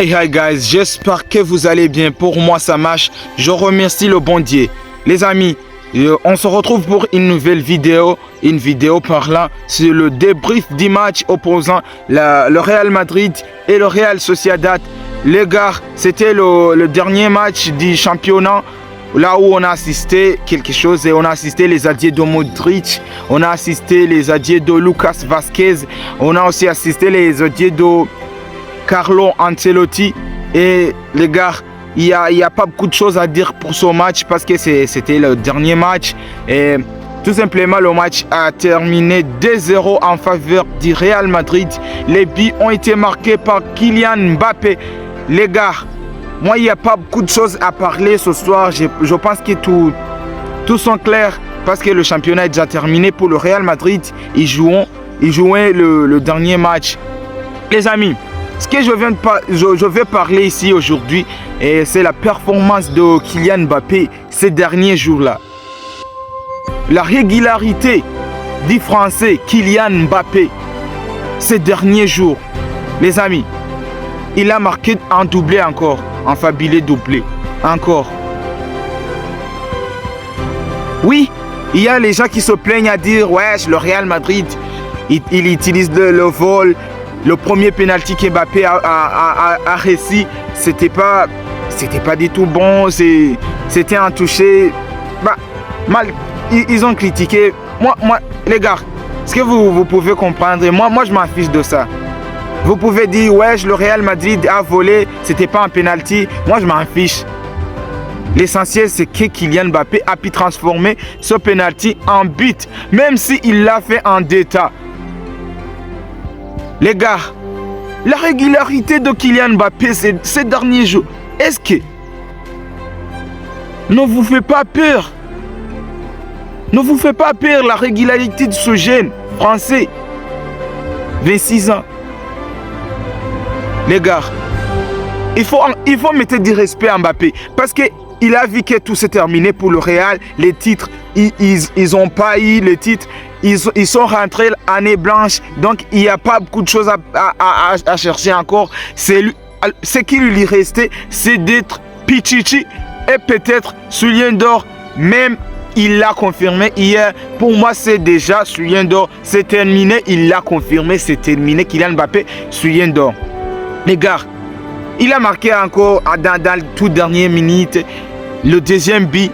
Hey hi guys, j'espère que vous allez bien. Pour moi ça marche, je remercie le bon Dieu. Les amis, on se retrouve pour une nouvelle vidéo, parlant sur le débrief du match opposant le Real Madrid et le Real Sociedad. Les gars, c'était le dernier match du championnat, là où on a assisté quelque chose, et on a assisté les adieux de Modric, on a assisté les adieux de Lucas Vazquez, on a aussi assisté les adieux de Carlo Ancelotti. Et les gars, il y a pas beaucoup de choses à dire pour ce match parce que c'était le dernier match. Et tout simplement, le match a terminé 2-0 en faveur du Real Madrid. Les buts ont été marqués par Kylian Mbappé. Les gars, moi, il n'y a pas beaucoup de choses à parler ce soir. Je pense que tout sont clairs parce que le championnat est déjà terminé pour le Real Madrid. Ils jouaient le dernier match. Les amis, ce que je vais parler ici aujourd'hui, c'est la performance de Kylian Mbappé ces derniers jours-là. La régularité du Français Kylian Mbappé ces derniers jours. Les amis, il a marqué un doublé encore, un fabuleux doublé encore. Oui, il y a les gens qui se plaignent à dire ouais, le Real Madrid, il utilise le vol. Le premier penalty qu'Mbappé a réussi, c'était pas du tout bon, c'était un touché. Mal, ils ont critiqué. Moi, les gars, ce que vous pouvez comprendre, moi je m'en fiche de ça. Vous pouvez dire, ouais, le Real Madrid a volé, c'était pas un penalty. Moi, je m'en fiche. L'essentiel, c'est que Kylian Mbappé a pu transformer ce penalty en but, même s'il l'a fait en détail. Les gars, la régularité de Kylian Mbappé ces derniers jours, est-ce que ne vous fait pas peur? Ne vous fait pas peur la régularité de ce jeune français, 26 ans? Les gars, il faut mettre du respect à Mbappé parce qu'il a vu que tout s'est terminé pour le Real. Les titres, ils n'ont pas eu les titres. Ils sont rentrés année blanche, donc il n'y a pas beaucoup de choses à chercher encore. Ce qui lui restait, c'est d'être Pichichi et peut-être soulier d'or. Même il l'a confirmé hier. Pour moi, c'est déjà soulier d'or. C'est terminé. Il l'a confirmé. C'est terminé. Kylian Mbappé, soulier d'or. Les gars, il a marqué encore dans le tout dernier minute le deuxième but,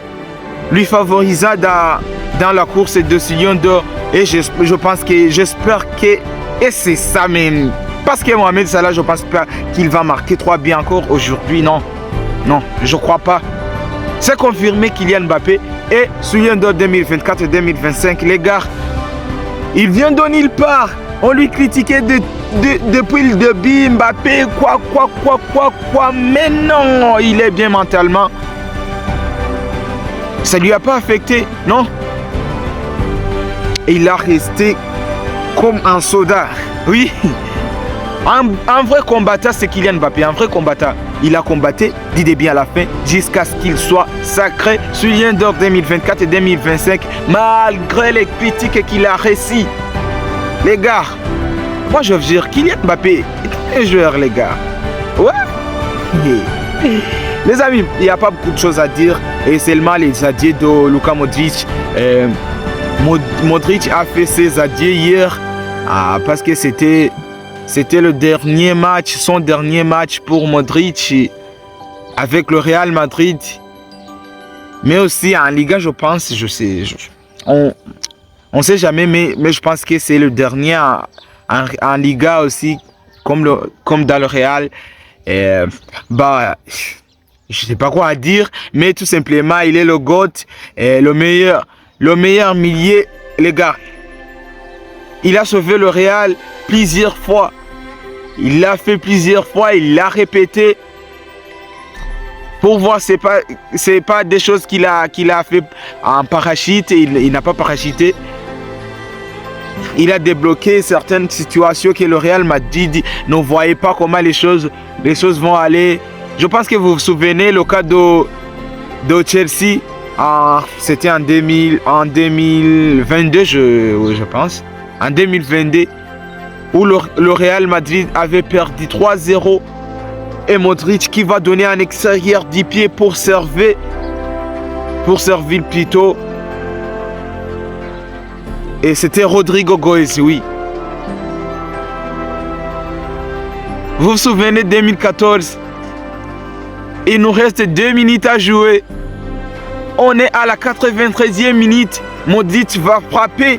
lui favorisant dans la course de soulier d'or. Et j'espère que et c'est ça même. Parce que Mohamed Salah, je ne pense pas qu'il va marquer 3 buts encore aujourd'hui. Non, je ne crois pas. C'est confirmé Kylian Mbappé et soulier d'or 2024-2025. Les gars, il vient de nulle part. On lui critiquait depuis le début. Mbappé, quoi. Mais non, il est bien mentalement. Ça ne lui a pas affecté, non? Et il a resté comme un soldat. Oui. Un vrai combattant, c'est Kylian Mbappé. Un vrai combattant. Il a combattu du début à la fin jusqu'à ce qu'il soit sacré soulier d'or 2024 et 2025 malgré les critiques qu'il a réussi. Les gars, moi je veux dire, Kylian Mbappé est un joueur, les gars. Ouais. Les amis, il n'y a pas beaucoup de choses à dire. Et seulement les adieux de Luka Modric. Modric a fait ses adieux hier parce que c'était le dernier match, son dernier match pour Modric avec le Real Madrid. Mais aussi en Liga, je pense, on sait jamais, mais je pense que c'est le dernier en Liga aussi, comme dans le Real. Je sais pas quoi dire, mais tout simplement, il est le GOAT, le meilleur milieu, les gars. Il a sauvé le Real plusieurs fois. Il l'a fait plusieurs fois, il l'a répété. Pour voir, c'est pas des choses qu'il a fait en parachute. Il n'a pas parachuté. Il a débloqué certaines situations que le Real Madrid ne voyait pas comment les choses vont aller. Je pense que vous vous souvenez le cas de Chelsea. C'était en 2022, je pense. En 2022, où le Real Madrid avait perdu 3-0 Et Modric qui va donner un extérieur du pied pour servir plutôt. Et c'était Rodrigo Goes, oui. Vous vous souvenez de 2014? Il nous reste 2 minutes à jouer. On est à la 93e minute. Modric va frapper.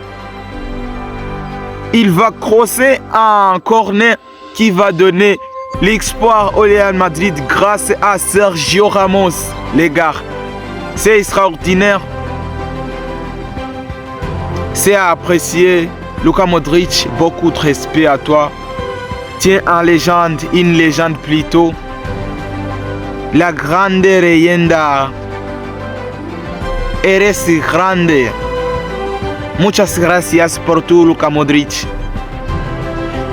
Il va crosser un corner qui va donner l'exploit au Real Madrid grâce à Sergio Ramos. Les gars, c'est extraordinaire. C'est à apprécier. Luka Modric, beaucoup de respect à toi. Tiens, une légende plutôt. La grande leyenda. Eres grande. Muchas gracias por tu, Luka Modric.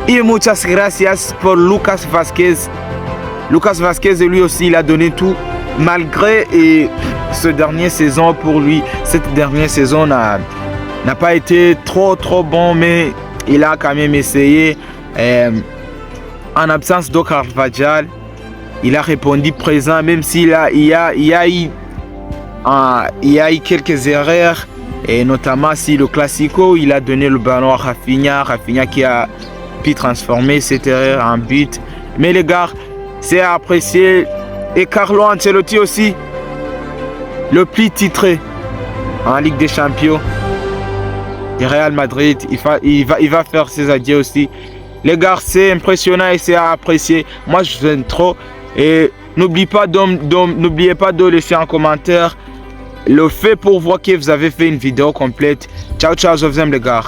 Et muchas gracias pour Lucas Vázquez. Lucas Vázquez, lui aussi, il a donné tout. Malgré cette dernière saison pour lui, cette dernière saison n'a pas été trop bon, mais il a quand même essayé. En absence de Carvajal, il a répondu présent, même s'il y a eu quelques erreurs, et notamment si le Classico, il a donné le ballon à Rafinha qui a pu transformer cette erreur en but. Mais les gars, c'est à apprécier. Et Carlo Ancelotti aussi, le plus titré en Ligue des Champions du Real Madrid, il va faire ses adieux aussi. Les gars, c'est impressionnant et c'est à apprécier. Moi, je l'aime trop. Et n'oubliez pas de laisser un commentaire le fait pour voir que vous avez fait une vidéo complète. Ciao, ciao, je vous aime les gars.